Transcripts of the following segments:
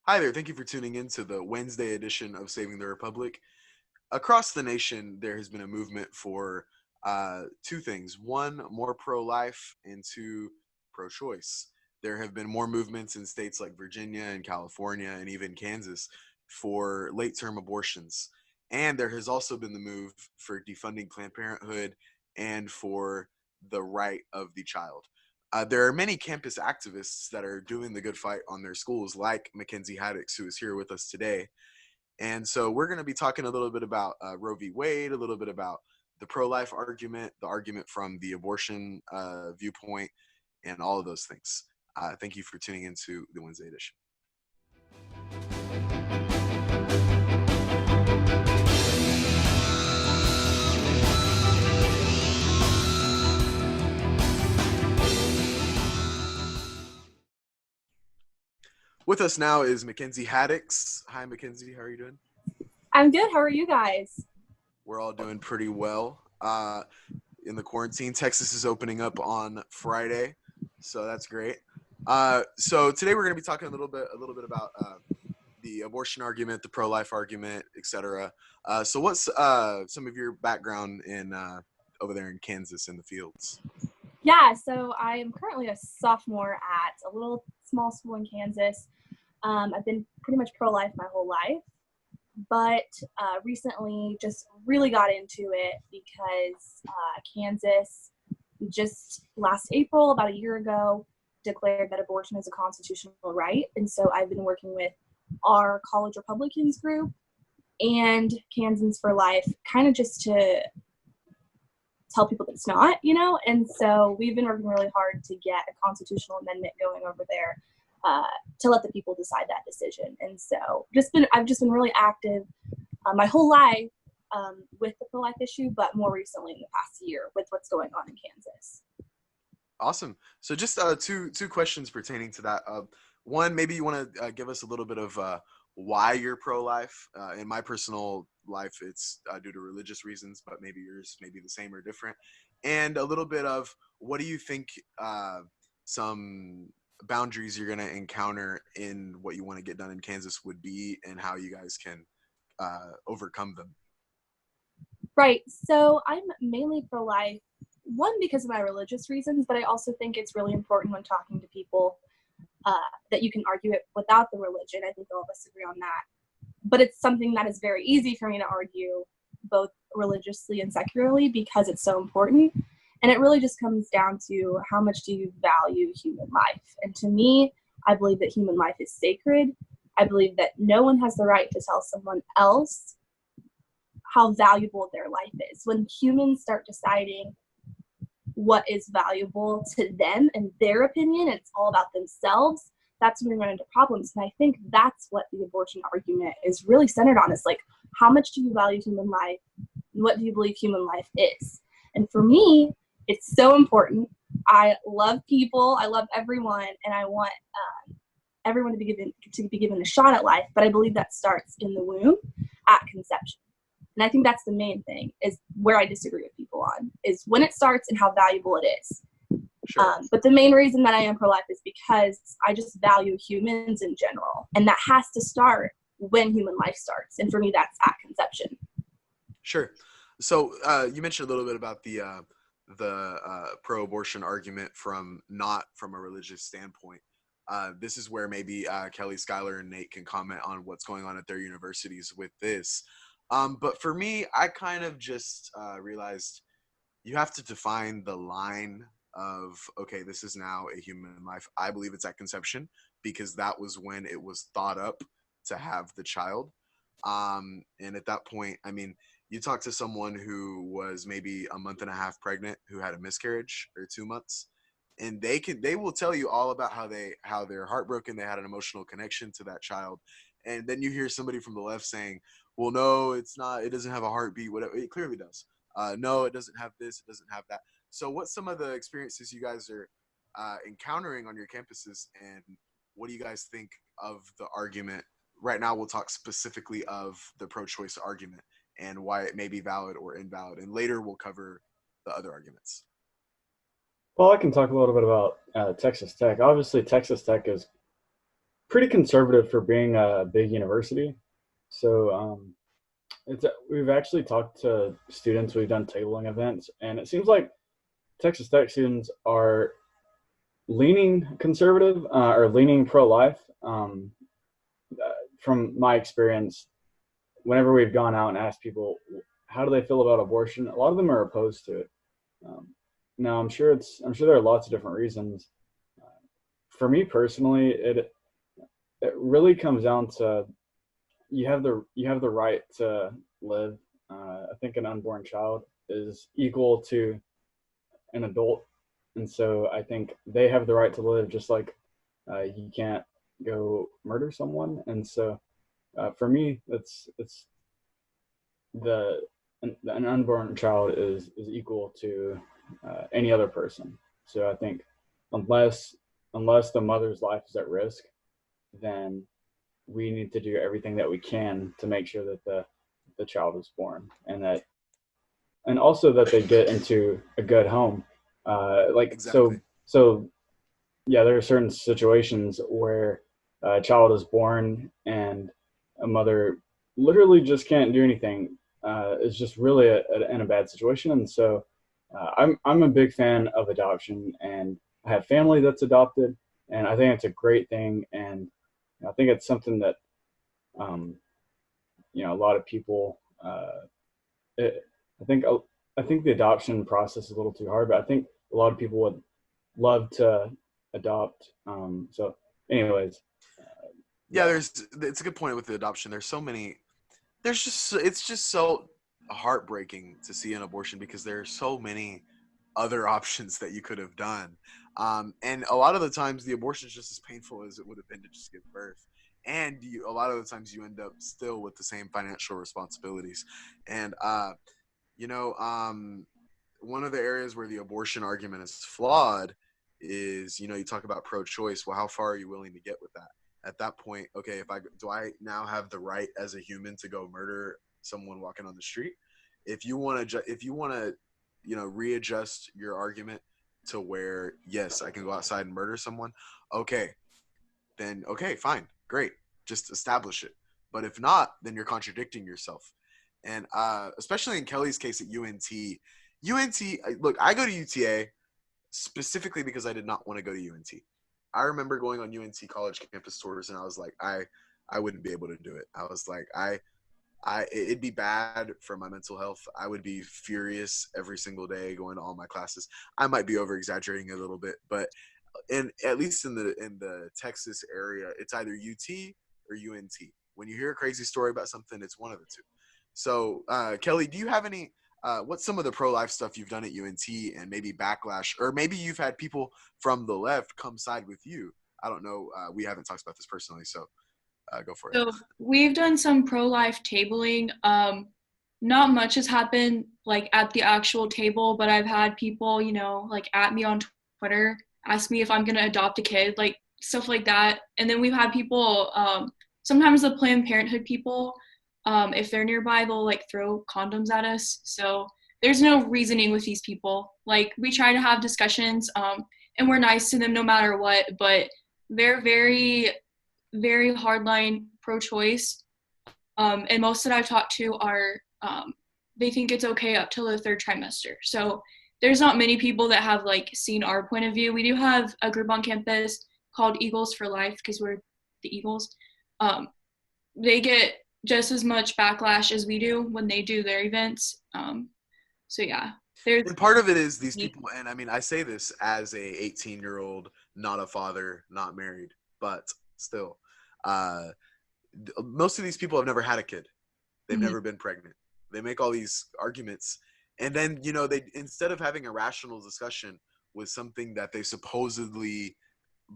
Hi there. Thank you for tuning in to the Wednesday edition of Saving the Republic. Across the nation, there has been a movement for two things: one, more pro life, and two, pro choice. There have been more movements in states like Virginia and California and even Kansas for late term abortions. And there has also been the move for defunding Planned Parenthood and for the right of the child. There are many campus activists that are doing the good fight on their schools, like Mackenzie Haddix, who is here with us today. And so we're going to be talking a little bit about Roe v. Wade, a little bit about the pro-life argument, the argument from the abortion viewpoint, and all of those things. Thank you for tuning into the Wednesday edition. With us now is Mackenzie Haddix. Hi, Mackenzie. How are you doing? I'm good. How are you guys? We're all doing pretty well. In the quarantine, Texas is opening up on Friday, so that's great. So today we're going to be talking a little bit about the abortion argument, the pro-life argument, etc. So what's some of your background in over there in Kansas in the fields? Yeah, so I am currently a sophomore at a little small school in Kansas. I've been pretty much pro-life my whole life, but recently just really got into it because Kansas just last April, about a year ago, declared that abortion is a constitutional right. And so I've been working with our college Republicans group and Kansans for Life, kind of just to tell people that it's not, and so we've been working really hard to get a constitutional amendment going over there to let the people decide that decision. And so I've just been really active my whole life with the pro-life issue, but more recently in the past year with what's going on in Kansas. Awesome. So just two questions pertaining to that. One, maybe you want to give us a little bit of why you're pro-life. In my personal life, it's due to religious reasons, but maybe yours may be the same or different. And a little bit of what do you think some boundaries you're going to encounter in what you want to get done in Kansas would be, and how you guys can overcome them. Right. So I'm mainly pro-life, one, because of my religious reasons, but I also think it's really important when talking to people that you can argue it without the religion. I think all of us agree on that. But it's something that is very easy for me to argue both religiously and secularly because it's so important. And it really just comes down to how much do you value human life? And to me, I believe that human life is sacred. I believe that no one has the right to tell someone else how valuable their life is. When humans start deciding what is valuable to them and their opinion, it's all about themselves, that's when we run into problems. And I think that's what the abortion argument is really centered on, is like, how much do you value human life? What do you believe human life is? And for me, it's so important. I love people, I love everyone, and I want everyone to be given a shot at life, but I believe that starts in the womb at conception. And I think that's the main thing, is where I disagree with people on, is when it starts and how valuable it is. Sure. But the main reason that I am pro-life is because I just value humans in general. And that has to start when human life starts. And for me, that's at conception. Sure. So you mentioned a little bit about the pro-abortion argument not from a religious standpoint. This is where maybe Kelly, Skylar, and Nate can comment on what's going on at their universities with this. But for me, I kind of just realized you have to define the line of, okay, this is now a human life. I believe it's at conception because that was when it was thought up to have the child. And at that point, I mean, you talk to someone who was maybe a month and a half pregnant, who had a miscarriage, or 2 months, and they will tell you all about how they're heartbroken, they had an emotional connection to that child. And then you hear somebody from the left saying, well, no, it's not, it doesn't have a heartbeat, whatever. It clearly does. No, it doesn't have this, it doesn't have that. So what's some of the experiences you guys are encountering on your campuses, and what do you guys think of the argument? Right now, we'll talk specifically of the pro-choice argument and why it may be valid or invalid, and later we'll cover the other arguments. Well, I can talk a little bit about Texas Tech. Obviously, Texas Tech is pretty conservative for being a big university. So we've actually talked to students. We've done tabling events, and it seems like Texas Tech students are leaning conservative or leaning pro-life. From my experience, whenever we've gone out and asked people how do they feel about abortion, a lot of them are opposed to it. Um, Now, I'm sure there are lots of different reasons. For me personally, it really comes down to you have the right to live. I think an unborn child is equal to an adult, and so I think they have the right to live just like you can't go murder someone. And so for me, it's the an unborn child is equal to any other person. So I think unless unless the mother's life is at risk, then we need to do everything that we can to make sure that the child is born, and also that they get into a good home. Like Exactly. so yeah, there are certain situations where a child is born and a mother literally just can't do anything. It's just really in a bad situation, and so I'm a big fan of adoption, and I have family that's adopted, and I think it's a great thing, and I think it's something that um, a lot of people. It, I think I think the adoption process is a little too hard, but I think a lot of people would love to adopt. So, anyways, Yeah, yeah. it's a good point with the adoption. It's just so heartbreaking to see an abortion because there are so many other options that you could have done. And a lot of the times the abortion is just as painful as it would have been to just give birth. And a lot of the times you end up still with the same financial responsibilities. And, you know, um, one of the areas where the abortion argument is flawed is, you talk about pro-choice. Well, how far are you willing to get with that? At that point, okay, do I now have the right as a human to go murder someone walking on the street? If you want to, readjust your argument to where yes, I can go outside and murder someone, okay, then okay, fine, great, just establish it. But if not, then you're contradicting yourself. And especially in Kelly's case at UNT, look, I go to UTA specifically because I did not want to go to UNT. I remember going on UNT college campus tours, and I was like, I wouldn't be able to do it. I was like, it'd be bad for my mental health. I would be furious every single day going to all my classes. I might be over exaggerating a little bit, but at least in the Texas area, it's either UT or UNT. When you hear a crazy story about something, it's one of the two. So, Kelly, do you have any? What's some of the pro-life stuff you've done at UNT, and maybe backlash, or maybe you've had people from the left come side with you? I don't know. We haven't talked about this personally, so go for it. So we've done some pro-life tabling. Not much has happened like at the actual table, but I've had people, like at me on Twitter, ask me if I'm gonna adopt a kid, like stuff like that. And then we've had people, sometimes the Planned Parenthood people, if they're nearby, they'll like throw condoms at us. So there's no reasoning with these people. Like we try to have discussions, and we're nice to them no matter what, but they're very, very hardline pro-choice, and most that I've talked to are they think it's okay up till the third trimester. So there's not many people that have like seen our point of view. We do have a group on campus called Eagles for Life because we're the Eagles. They get just as much backlash as we do when they do their events. So yeah, there's And part of it is these people, and I mean, I say this as a 18-year-old, not a father, not married, but still, uh, most of these people have never had a kid. They've Mhm. never been pregnant. They make all these arguments, and then they, instead of having a rational discussion with something that they supposedly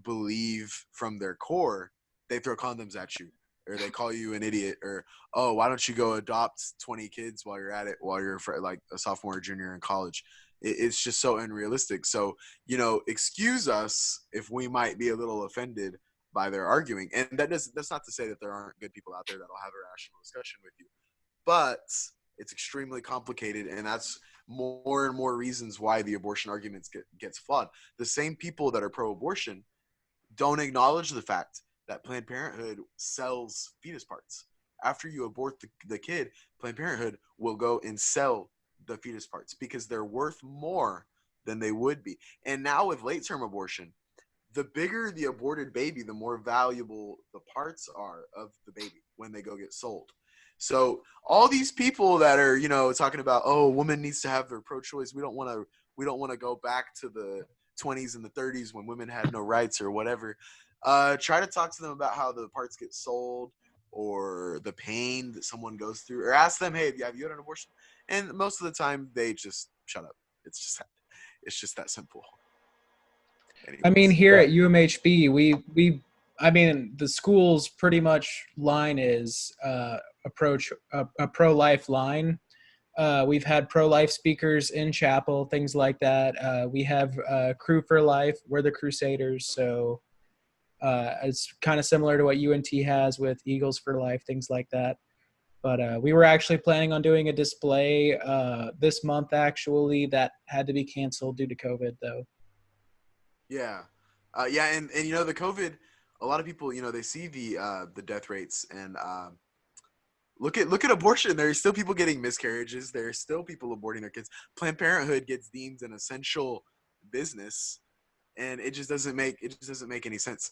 believe from their core, they throw condoms at you, or they call you an idiot, or oh, why don't you go adopt 20 kids while you're at it, while you're like a sophomore or junior in college. It's just so unrealistic. So excuse us if we might be a little offended by their arguing, and that's not to say that there aren't good people out there that'll have a rational discussion with you, but it's extremely complicated, and that's more and more reasons why the abortion arguments gets flawed. The same people that are pro-abortion don't acknowledge the fact that Planned Parenthood sells fetus parts. After you abort the kid, Planned Parenthood will go and sell the fetus parts because they're worth more than they would be. And now with late term abortion, the bigger the aborted baby, the more valuable the parts are of the baby when they go get sold. So all these people that are, talking about, oh, women needs to have their pro-choice. We don't want to go back to the 20s and the 30s when women had no rights or whatever. Try to talk to them about how the parts get sold or the pain that someone goes through, or ask them, hey, have you had an abortion? And most of the time they just shut up. It's just that simple. I mean, Anyways. here at UMHB, I mean, the school's pretty much line is approach a pro-life line. We've had pro-life speakers in chapel, things like that. We have Crew for Life. We're the Crusaders, so it's kind of similar to what UNT has with Eagles for Life, things like that. But we were actually planning on doing a display this month, actually, that had to be canceled due to COVID, though. Yeah. And the COVID, a lot of people, they see the death rates and look at abortion. There's still people getting miscarriages. There's still people aborting their kids. Planned Parenthood gets deemed an essential business, and it just doesn't make any sense.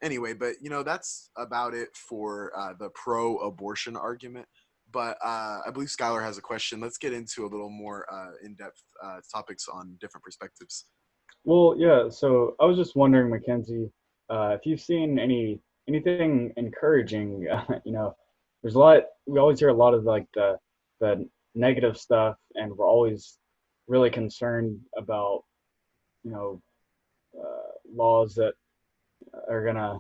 Anyway, but that's about it for the pro-abortion argument. But I believe Skylar has a question. Let's get into a little more in-depth topics on different perspectives. Well, yeah. So I was just wondering, Mackenzie, if you've seen anything encouraging. There's a lot. We always hear a lot of like the negative stuff, and we're always really concerned about laws that are gonna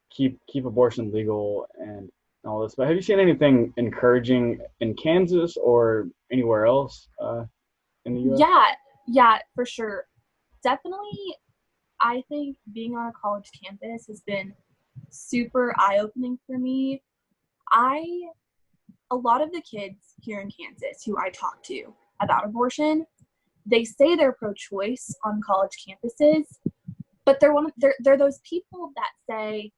keep abortion legal and all this. But have you seen anything encouraging in Kansas or anywhere else in the U.S.? Yeah, for sure. Definitely, I think being on a college campus has been super eye-opening for me. A lot of the kids here in Kansas who I talk to about abortion, they say they're pro-choice on college campuses, but they're those people that say,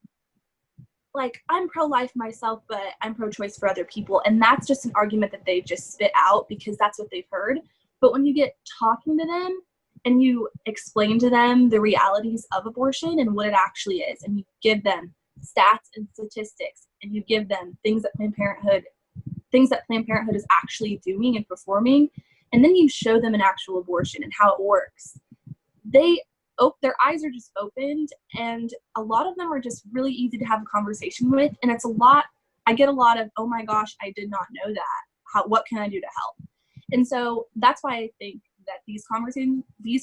like, I'm pro-life myself, but I'm pro-choice for other people, and that's just an argument that they just spit out because that's what they've heard. But when you get talking to them and you explain to them the realities of abortion and what it actually is, and you give them stats and statistics, and you give them things that Planned Parenthood is actually doing and performing, and then you show them an actual abortion and how it works, their eyes are just opened, and a lot of them are just really easy to have a conversation with. And I get a lot of, oh my gosh, I did not know that. What can I do to help? And so that's why I think that these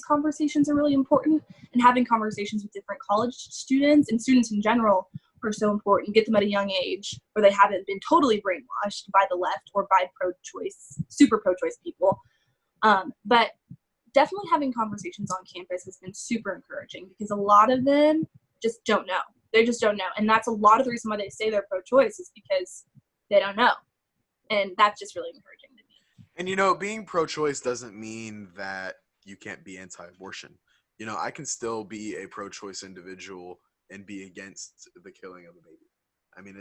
conversations are really important, and having conversations with different college students and students in general are so important. Get them at a young age where they haven't been totally brainwashed by the left or by super pro-choice people. But definitely having conversations on campus has been super encouraging because a lot of them just don't know. They just don't know. And that's a lot of the reason why they say they're pro-choice is because they don't know. And that's just really encouraging to me. And being pro-choice doesn't mean that you can't be anti-abortion. I can still be a pro-choice individual and be against the killing of a baby. I mean,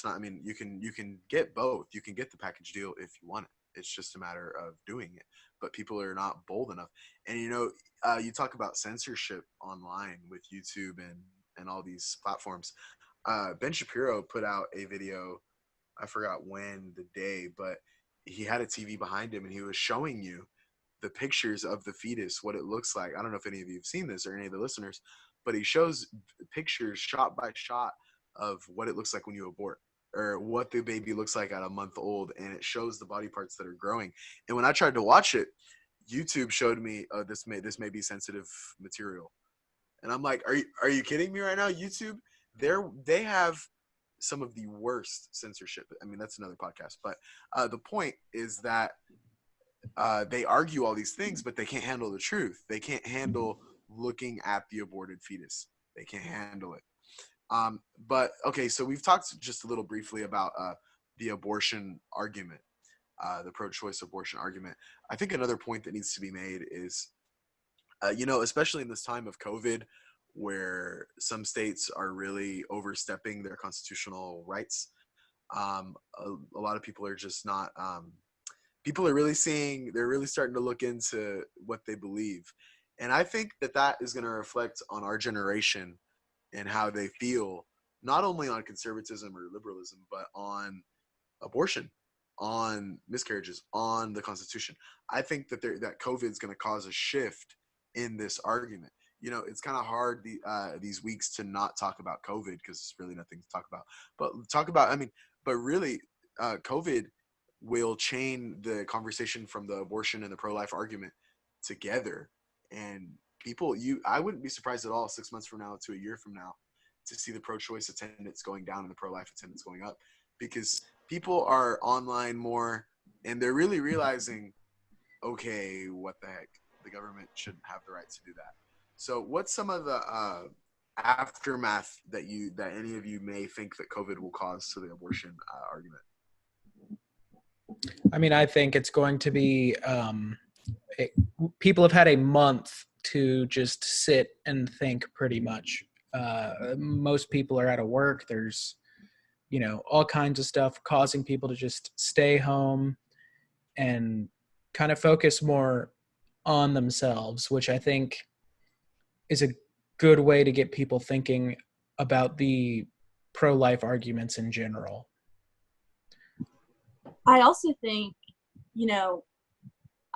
I mean, you can get both. You can get the package deal if you want it. It's just a matter of doing it. But people are not bold enough. And you talk about censorship online with YouTube and all these platforms. Ben Shapiro put out a video, I forgot when, the day, but he had a TV behind him and he was showing you the pictures of the fetus, what it looks like. I don't know if any of you have seen this or any of the listeners, but he shows pictures shot by shot of what it looks like when you abort, or what the baby looks like at a month old, and it shows the body parts that are growing. And when I tried to watch it, YouTube showed me this may be sensitive material, and I'm like, are you kidding me right now? YouTube, they have some of the worst censorship. I mean, that's another podcast, but the point is that they argue all these things, but they can't handle the truth. They can't handle looking at the aborted fetus. They can't handle it. But okay, so we've talked just a little briefly about the abortion argument, the pro-choice abortion argument. I think another point that needs to be made is Especially in this time of COVID, where some states are really overstepping their constitutional rights. A lot of people are just not. People are really seeing. They're really starting to look into what they believe, and I think that is going to reflect on our generation and how they feel, not only on conservatism or liberalism, but on abortion, on miscarriages, on the Constitution. I think that COVID is going to cause a shift in this argument. It's kind of hard these weeks to not talk about COVID because it's really nothing to talk about. But talk about, I mean, but really, COVID will chain the conversation from the abortion and the pro-life argument together. And I wouldn't be surprised at all 6 months from now to a year from now to see the pro-choice attendance going down and the pro-life attendance going up, because people are online more and they're really realizing, okay, what the heck, the government shouldn't have the right to do that. So what's some of the aftermath that any of you may think that COVID will cause to the abortion argument? I mean, I think it's going to be people have had a month to just sit and think pretty much. Most people are out of work. There's, all kinds of stuff causing people to just stay home and kind of focus more on themselves, which I think is a good way to get people thinking about the pro-life arguments in general. I also think,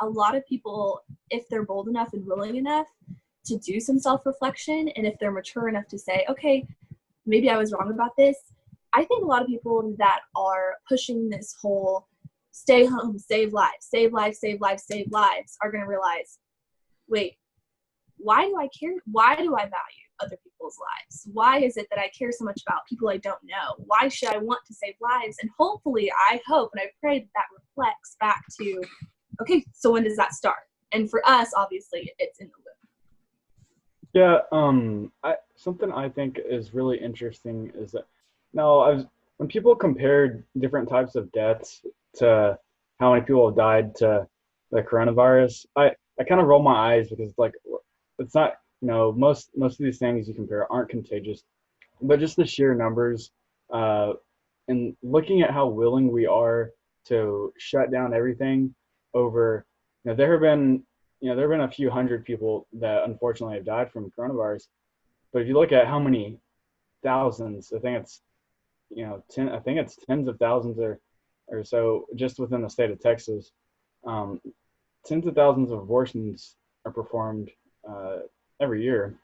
a lot of people, if they're bold enough and willing enough to do some self-reflection, and if they're mature enough to say, okay, maybe I was wrong about this, I think a lot of people that are pushing this whole stay home, save lives, save lives, save lives, save lives are going to realize, wait, why do I care? Why do I value other people's lives? Why is it that I care so much about people I don't know? Why should I want to save lives? And hopefully, I hope and I pray that reflects back to, okay, so when does that start? And for us, obviously, it's in the womb. Yeah, something I think is really interesting is that when people compared different types of deaths to how many people have died to the coronavirus, I kind of roll my eyes because it's not, most of these things you compare aren't contagious, but just the sheer numbers, and looking at how willing we are to shut down everything over, there have been a few hundred people that unfortunately have died from coronavirus, but if you look at how many thousands, I think it's tens of thousands or so just within the state of Texas. Tens of thousands of abortions are performed every year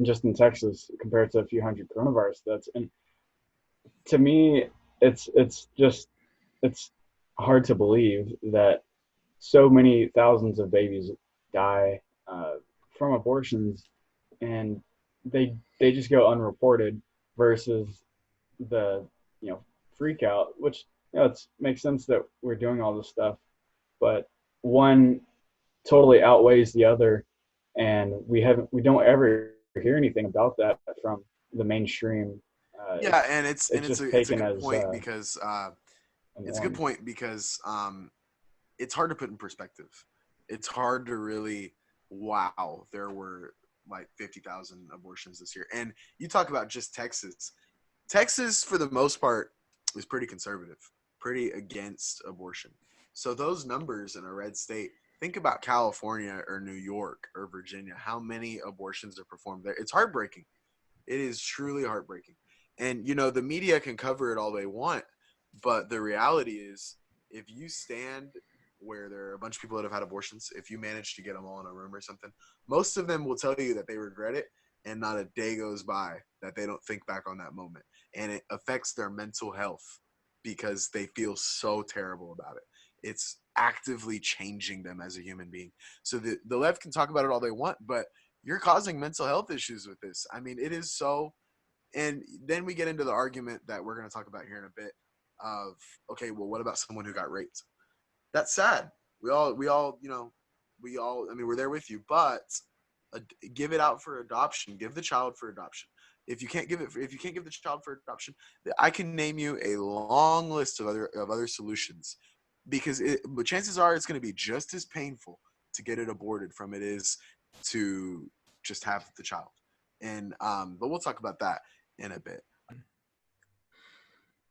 just in Texas compared to a few hundred coronavirus deaths. And to me, it's hard to believe that so many thousands of babies die from abortions, and they just go unreported versus the freak out, which it makes sense that we're doing all this stuff, but one totally outweighs the other, and we don't ever hear anything about that from the mainstream. And it's a good point because it's hard to put in perspective. It's hard to really, wow, there were like 50,000 abortions this year. And you talk about just Texas. Texas, for the most part, is pretty conservative, pretty against abortion. So those numbers in a red state, think about California or New York or Virginia, how many abortions are performed there. It's heartbreaking. It is truly heartbreaking. And, the media can cover it all they want, but the reality is if you stand where there are a bunch of people that have had abortions, if you manage to get them all in a room or something, most of them will tell you that they regret it, and not a day goes by that they don't think back on that moment. And it affects their mental health because they feel so terrible about it. It's actively changing them as a human being. So the left can talk about it all they want, but you're causing mental health issues with this. I mean, it is so. And then we get into the argument that we're going to talk about here in a bit of, okay, well, what about someone who got raped? That's sad. We all, I mean, we're there with you, but give it out for adoption. Give the child for adoption. If you can't give the child for adoption, I can name you a long list of other but chances are it's going to be just as painful to get it aborted from it is to just have the child. And but we'll talk about that in a bit.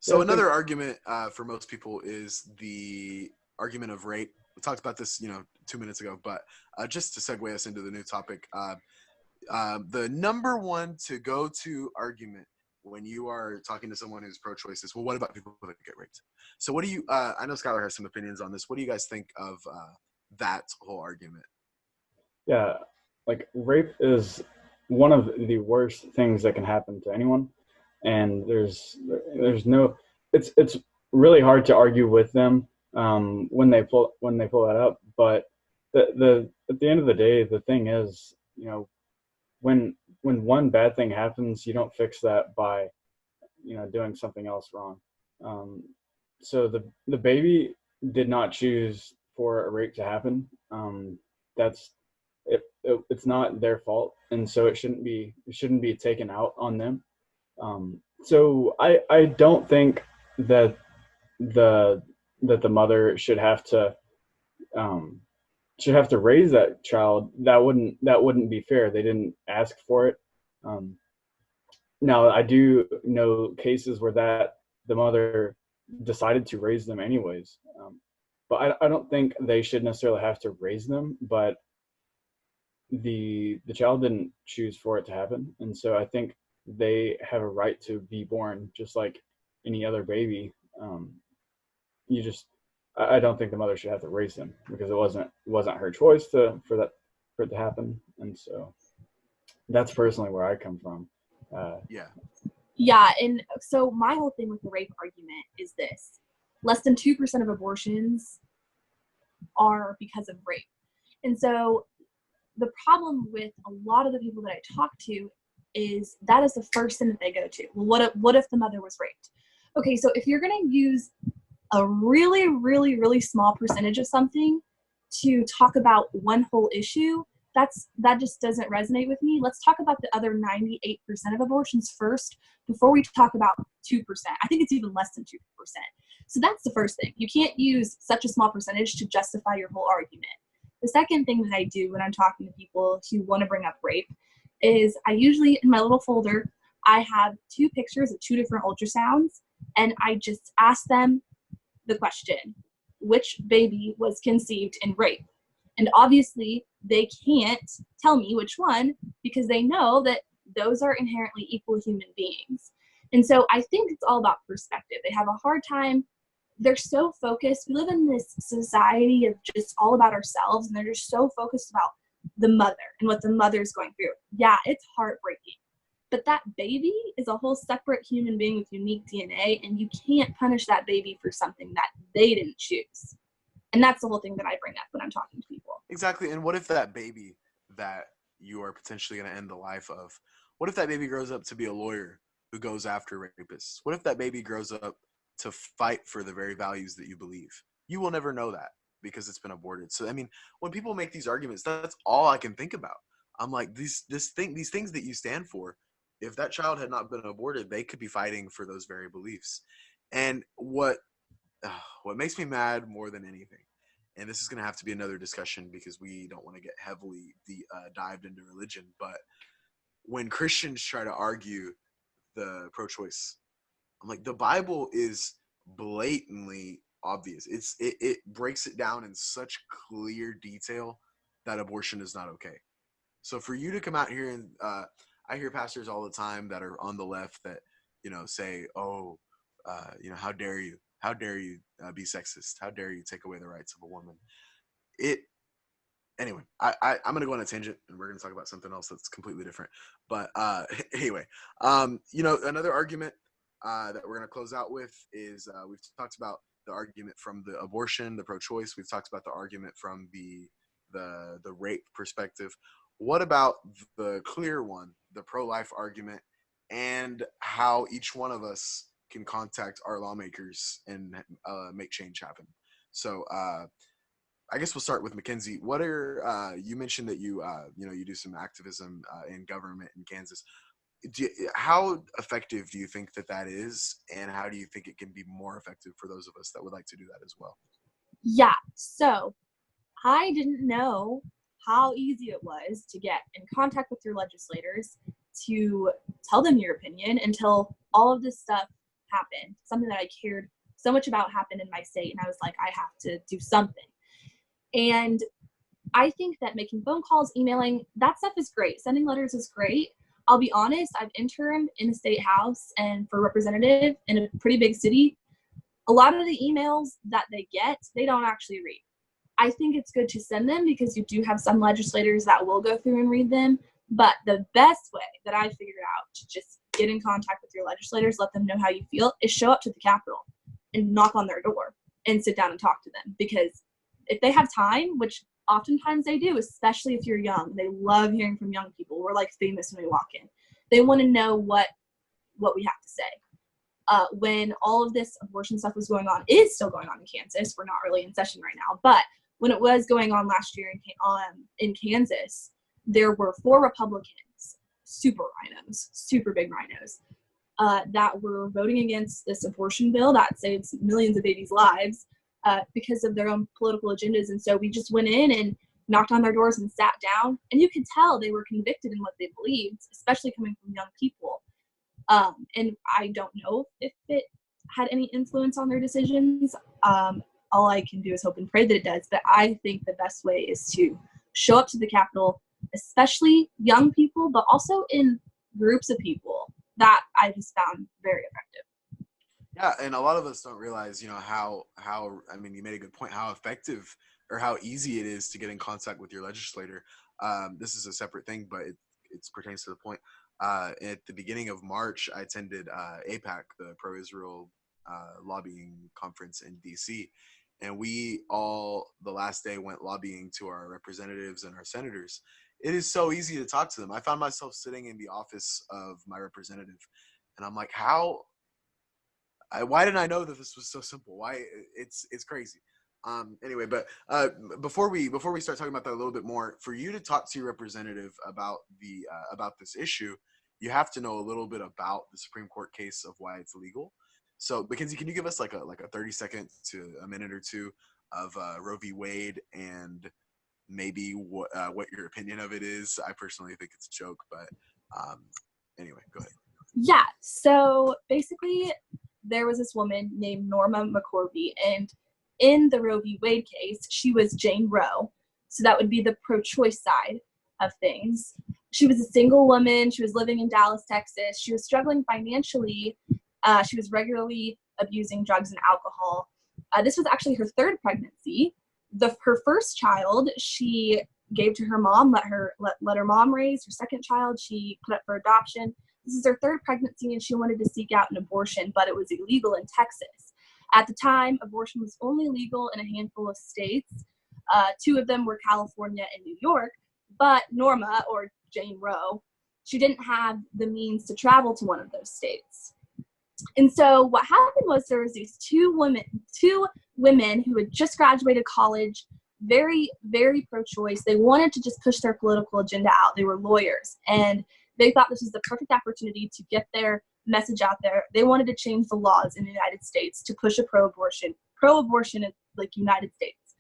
So another argument for most people is the argument of rape. We talked about this, 2 minutes ago, but just to segue us into the new topic, the number one to go to argument when you are talking to someone who's pro-choice is, well, what about people that get raped? So what do you, I know Skylar has some opinions on this. What do you guys think of that whole argument? Yeah, like rape is one of the worst things that can happen to anyone. And there's no, it's really hard to argue with them when they pull that up. But the at the end of the day, the thing is, when one bad thing happens, you don't fix that by doing something else wrong. So the baby did not choose for a rape to happen. That's it's not their fault, and so it shouldn't be taken out on them. So I don't think that the mother should have to raise that child. That wouldn't be fair. They didn't ask for it. Now I do know cases where the mother decided to raise them anyways. But I don't think they should necessarily have to raise them. But the child didn't choose for it to happen, and so I think they have a right to be born just like any other baby. I don't think the mother should have to raise them because it wasn't her choice for it to happen, and so that's personally where I come from. Yeah, and so my whole thing with the rape argument is this: less than 2% of abortions are because of rape, and so the problem with a lot of the people that I talk to is that is the first thing that they go to. Well, what if the mother was raped? Okay, so if you're going to use a really, really, really small percentage of something to talk about one whole issue, that just doesn't resonate with me. Let's talk about the other 98% of abortions first before we talk about 2%. I think it's even less than 2%. So that's the first thing. You can't use such a small percentage to justify your whole argument. The second thing that I do when I'm talking to people who want to bring up rape is I usually, in my little folder, I have 2 pictures of 2 different ultrasounds, and I just ask them the question, which baby was conceived in rape? And obviously, they can't tell me which one because they know that those are inherently equal human beings. And so I think it's all about perspective. They have a hard time. They're so focused. We live in this society of just all about ourselves, and they're just so focused about the mother and what the mother's going through. Yeah, it's heartbreaking. But that baby is a whole separate human being with unique DNA, and you can't punish that baby for something that they didn't choose. And that's the whole thing that I bring up when I'm talking to people. Exactly. And what if that baby that you are potentially going to end the life of, what if that baby grows up to be a lawyer who goes after rapists? What if that baby grows up to fight for the very values that you believe? You will never know that because it's been aborted. So, I mean, when people make these arguments, that's all I can think about. I'm like, these things that you stand for, if that child had not been aborted, they could be fighting for those very beliefs. And what makes me mad more than anything, and this is going to have to be another discussion because we don't want to get heavily dived into religion, but when Christians try to argue the pro-choice, I'm like, the Bible is blatantly obvious. It breaks it down in such clear detail that abortion is not okay. So for you to come out here and I hear pastors all the time that are on the left that say, oh, how dare you be sexist? How dare you take away the rights of a woman? Anyway, I'm gonna go on a tangent and we're gonna talk about something else that's completely different. But anyway, another argument that we're gonna close out with is we've talked about the argument from the abortion, the pro-choice. We've talked about the argument from the rape perspective. What about the clear one, the pro-life argument, and how each one of us can contact our lawmakers and make change happen? So I guess we'll start with Mackenzie. What are you mentioned that you do some activism in government in Kansas. How effective do you think that is, and how do you think it can be more effective for those of us that would like to do that as well? Yeah, so I didn't know how easy it was to get in contact with your legislators to tell them your opinion until all of this stuff happened. Something that I cared so much about happened in my state, and I was like, I have to do something. And I think that making phone calls, emailing, that stuff is great. Sending letters is great. I'll be honest, I've interned in the state house and for representative in a pretty big city. A lot of the emails that they get, they don't actually read. I think it's good to send them because you do have some legislators that will go through and read them. But the best way that I figured out to just get in contact with your legislators, let them know how you feel, is show up to the Capitol and knock on their door and sit down and talk to them. Because if they have time, which oftentimes they do, especially if you're young, they love hearing from young people. We're like famous when we walk in. They want to know what we have to say. When all of this abortion stuff was going on, is still going on in Kansas. We're not really in session right now, but when it was going on last year in Kansas, there were 4 Republicans, super big rhinos, that were voting against this abortion bill that saves millions of babies' lives because of their own political agendas. And so we just went in and knocked on their doors and sat down, and you could tell they were convicted in what they believed, especially coming from young people. And I don't know if it had any influence on their decisions. All I can do is hope and pray that it does. But I think the best way is to show up to the Capitol, especially young people, but also in groups of people. That I just found very effective. Yeah, and a lot of us don't realize, how I mean, you made a good point, how effective or how easy it is to get in contact with your legislator. This is a separate thing, but it pertains to the point. At the beginning of March, I attended AIPAC, the pro-Israel lobbying conference in DC, and we all, the last day, went lobbying to our representatives and our senators. It is so easy to talk to them. I found myself sitting in the office of my representative, and I'm like, why didn't I know that this was so simple? Why it's crazy. Anyway, but before we start talking about that a little bit more, for you to talk to your representative about this issue, you have to know a little bit about the Supreme Court case of why it's illegal. So, Mackenzie, can you give us like a 30-second to a minute or two of Roe v. Wade and maybe what your opinion of it is? I personally think it's a joke, but anyway, go ahead. Yeah. So basically, there was this woman named Norma McCorvey, and in the Roe v. Wade case, she was Jane Roe. So that would be the pro-choice side of things. She was a single woman. She was living in Dallas, Texas. She was struggling financially. She was regularly abusing drugs and alcohol. This was actually her 3rd pregnancy. Her first child, she gave to her mom, let her mom raise. Her 2nd child, she put up for adoption. This is her 3rd pregnancy, and she wanted to seek out an abortion, but it was illegal in Texas. At the time, abortion was only legal in a handful of states. 2 of them were California and New York, but Norma, or Jane Roe, she didn't have the means to travel to one of those states. And so what happened was there was these 2 women who had just graduated college, very, very pro-choice. They wanted to just push their political agenda out. They were lawyers, and they thought this was the perfect opportunity to get their message out there. They wanted to change the laws in the United States to push a pro-abortion in like United States.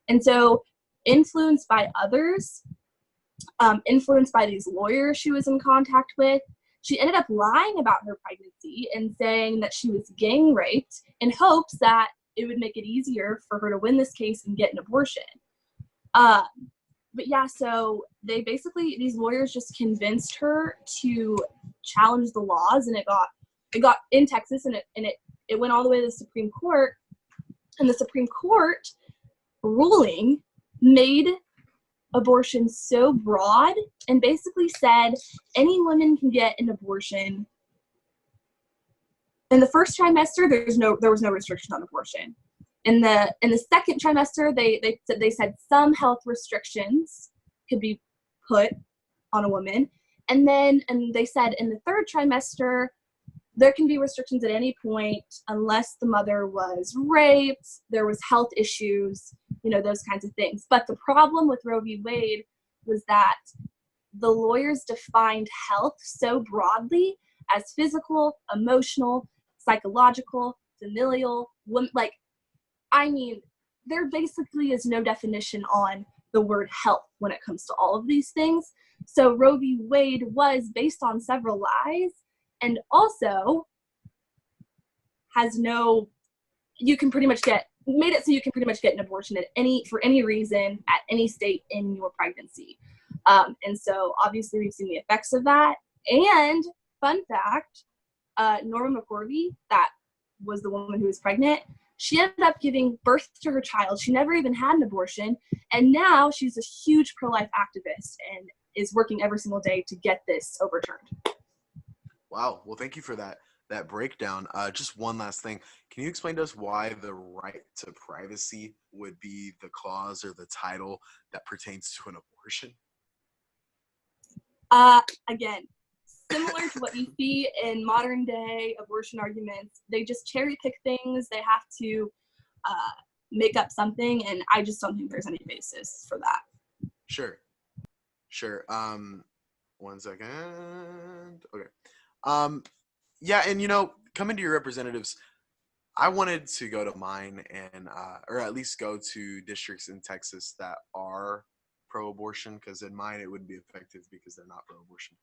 And so influenced by others, influenced by these lawyers she was in contact with, she ended up lying about her pregnancy and saying that she was gang raped in hopes that it would make it easier for her to win this case and get an abortion. But yeah, so these lawyers just convinced her to challenge the laws, and it got in Texas, and it went all the way to the Supreme Court, and the Supreme Court ruling made abortion so broad and basically said any woman can get an abortion. In the first trimester, there was no restriction on abortion. In the 2nd trimester, they said some health restrictions could be put on a woman, and they said in the 3rd trimester there can be restrictions at any point unless the mother was raped, there was health issues, those kinds of things. But the problem with Roe v. Wade was that the lawyers defined health so broadly as physical, emotional, psychological, familial, there basically is no definition on the word health when it comes to all of these things. So Roe v. Wade was based on several lies, and also has no, you can pretty much made it so you can pretty much get an abortion for any reason at any state in your pregnancy. And so obviously we've seen the effects of that. And fun fact, Norma McCorvey, that was the woman who was pregnant, she ended up giving birth to her child. She never even had an abortion. And now she's a huge pro-life activist and is working every single day to get this overturned. Wow. Well, thank you for that breakdown. Just one last thing. Can you explain to us why the right to privacy would be the clause or the title that pertains to an abortion? Again, similar to what you see in modern day abortion arguments, they just cherry pick things. They have to make up something, and I just don't think there's any basis for that. Sure. 1 second. Okay. Yeah, and coming to your representatives, I wanted to go to mine and or at least go to districts in Texas that are pro-abortion, because in mine it wouldn't be effective because they're not pro-abortion.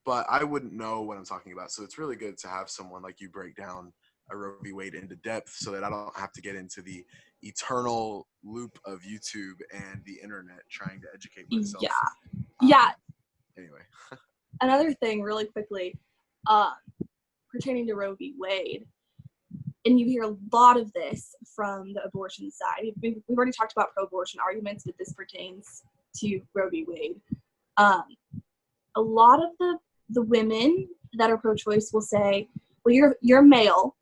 But I wouldn't know what I'm talking about. So it's really good to have someone like you break down a Roe v. Wade into depth so that I don't have to get into the eternal loop of YouTube and the internet trying to educate myself. Yeah. Anyway. Another thing really quickly, pertaining to Roe v. Wade, and you hear a lot of this from the abortion side. We've already talked about pro-abortion arguments, but this pertains to Roe v. Wade. A lot of the women that are pro-choice will say, well, you're male,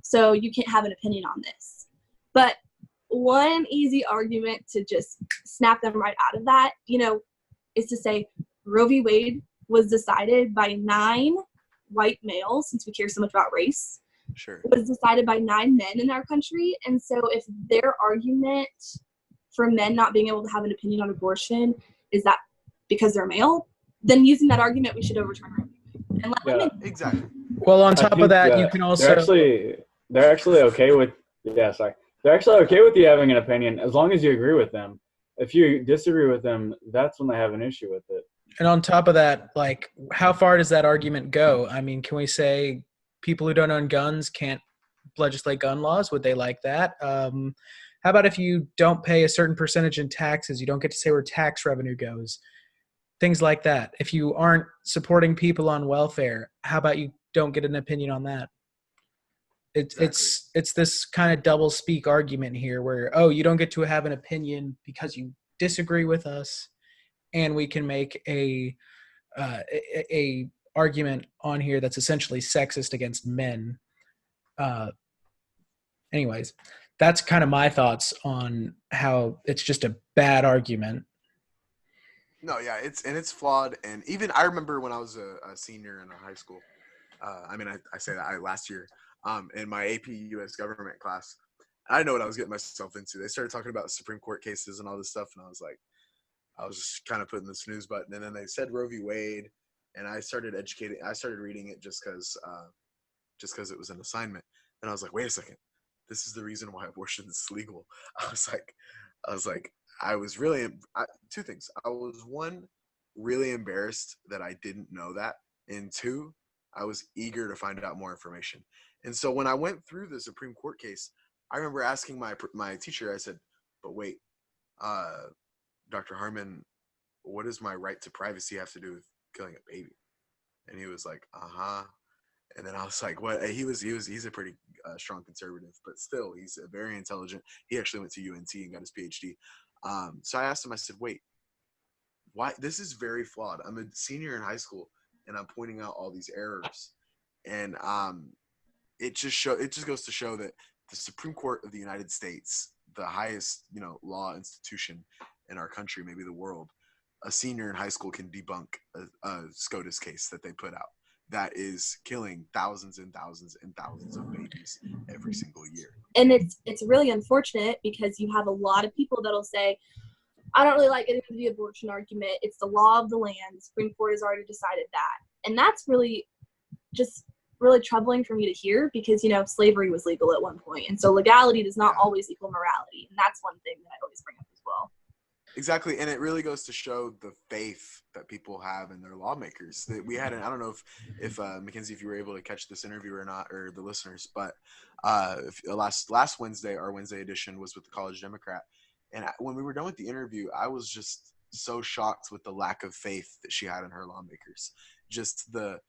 so you can't have an opinion on this. But one easy argument to just snap them right out of that, is to say Roe v. Wade was decided by 9 white males, since we care so much about race. Sure. It was decided by 9 men in our country. And so if their argument for men not being able to have an opinion on abortion is that because they're male, then using that argument, we should overturn Roe v. Wade and let women. Exactly. Well, on top of that, you can also they're actually okay with they're actually okay with you having an opinion as long as you agree with them. If you disagree with them, that's when they have an issue with it. And on top of that, like, how far does that argument go? I mean, can we say people who don't own guns can't legislate gun laws? Would they like that? How about if you don't pay a certain percentage in taxes, you don't get to say where tax revenue goes? Things like that. If you aren't supporting people on welfare, how about you don't get an opinion on that? It's this kind of double speak argument here where, you don't get to have an opinion because you disagree with us, and we can make a argument on here that's essentially sexist against men. Anyways, that's kind of my thoughts on how it's just a bad argument. No, yeah, it's flawed. And even I remember when I was a senior in high school, I say that last year, in my AP US government class, I didn't know what I was getting myself into. They started talking about Supreme Court cases and all this stuff, and I was just kind of putting the snooze button. And then they said Roe v. Wade, and I started reading it just because it was an assignment. And I was like, wait a second, this is the reason why abortion is legal. I was really, two things. I was, one, really embarrassed that I didn't know that. And 2, I was eager to find out more information. And so when I went through the Supreme Court case, I remember asking my teacher, I said, but wait, Dr. Harmon, what does my right to privacy have to do with killing a baby? And he was like, uh-huh. And then I was like, what? He's a pretty strong conservative, but still, he's very intelligent. He actually went to UNT and got his PhD. So I asked him, I said, wait, why? This is very flawed. I'm a senior in high school, and I'm pointing out all these errors. And it just goes to show that the Supreme Court of the United States, the highest, law institution in our country, maybe the world, a senior in high school can debunk a SCOTUS case that they put out that is killing thousands and thousands and thousands of babies every single year. And it's really unfortunate because you have a lot of people that'll say, I don't really like getting into the abortion argument. It's the law of the land. The Supreme Court has already decided that. And that's really just really troubling for me to hear because, slavery was legal at one point. And so legality does not always equal morality. And that's one thing that I always bring up as well. Exactly, and it really goes to show the faith that people have in their lawmakers. That we had, I don't know if Mackenzie, if you were able to catch this interview or not, or the listeners, but last Wednesday, our Wednesday edition was with the College Democrat, and when we were done with the interview, I was just so shocked with the lack of faith that she had in her lawmakers. Just the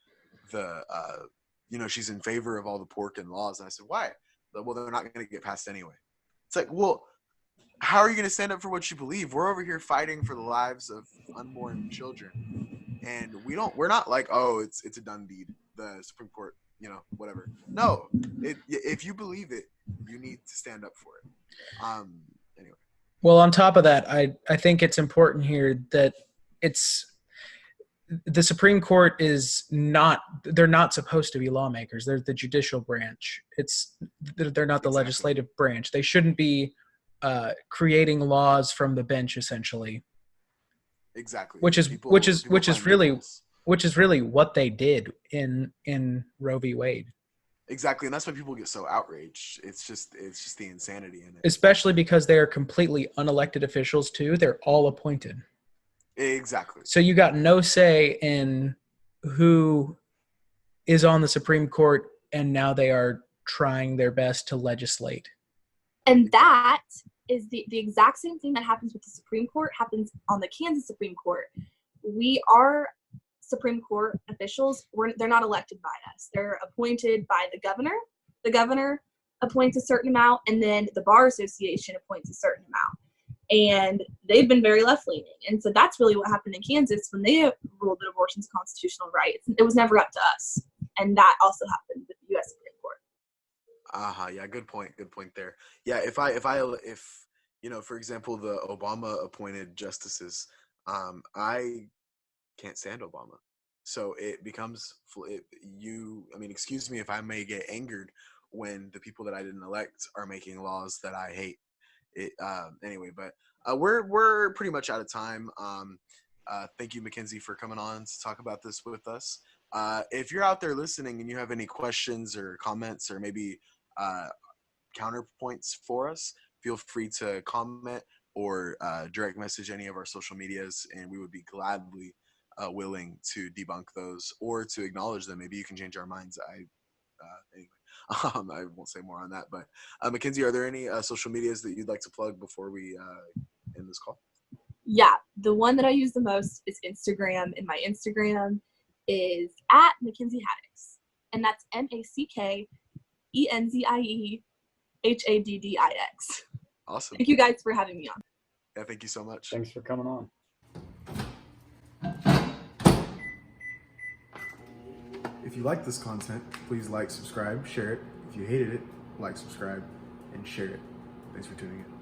she's in favor of all the pork and laws, and I said, why? Well, they're not going to get passed anyway. It's like, well, how are you going to stand up for what you believe? We're over here fighting for the lives of unborn children, and we're not like, oh, it's a done deed. The Supreme Court, whatever. No, if you believe it, you need to stand up for it. Anyway. Well, on top of that, I think it's important here that the Supreme Court they're not supposed to be lawmakers. They're the judicial branch. They're not the legislative branch. They shouldn't be creating laws from the bench, essentially. Exactly. Which is really what they did in Roe v. Wade. Exactly, and that's why people get so outraged. It's just the insanity in it. Especially because they are completely unelected officials too. They're all appointed. Exactly. So you got no say in who is on the Supreme Court, and now they are trying their best to legislate. And that is the exact same thing that happens with the Supreme Court happens on the Kansas Supreme Court. We are Supreme Court officials. They're not elected by us. They're appointed by the governor. The governor appoints a certain amount, and then the Bar Association appoints a certain amount. And they've been very left-leaning. And so that's really what happened in Kansas when they ruled that abortion's a constitutional right. It was never up to us. And that also happened with the U.S. Supreme Court. Yeah, good point there. Yeah, if for example, the Obama appointed justices, I can't stand Obama. So it becomes excuse me if I may get angered when the people that I didn't elect are making laws that I hate. Anyway, but we're pretty much out of time. Thank you, Mackenzie, for coming on to talk about this with us. If you're out there listening and you have any questions or comments or maybe counterpoints for us, feel free to comment or direct message any of our social medias, and we would be gladly willing to debunk those or to acknowledge them. Maybe you can change our minds. Anyway. I won't say more on that, but Mackenzie, are there any social medias that you'd like to plug before we end this call? Yeah, the one that I use the most is Instagram, and my Instagram is at Mackenzie Haddix, and that's MackenziehAddix. Awesome. Thank you guys for having me on. Yeah, thank you so much. Thanks for coming on. If you like this content, please like, subscribe, share it. If you hated it, like, subscribe, and share it. Thanks for tuning in.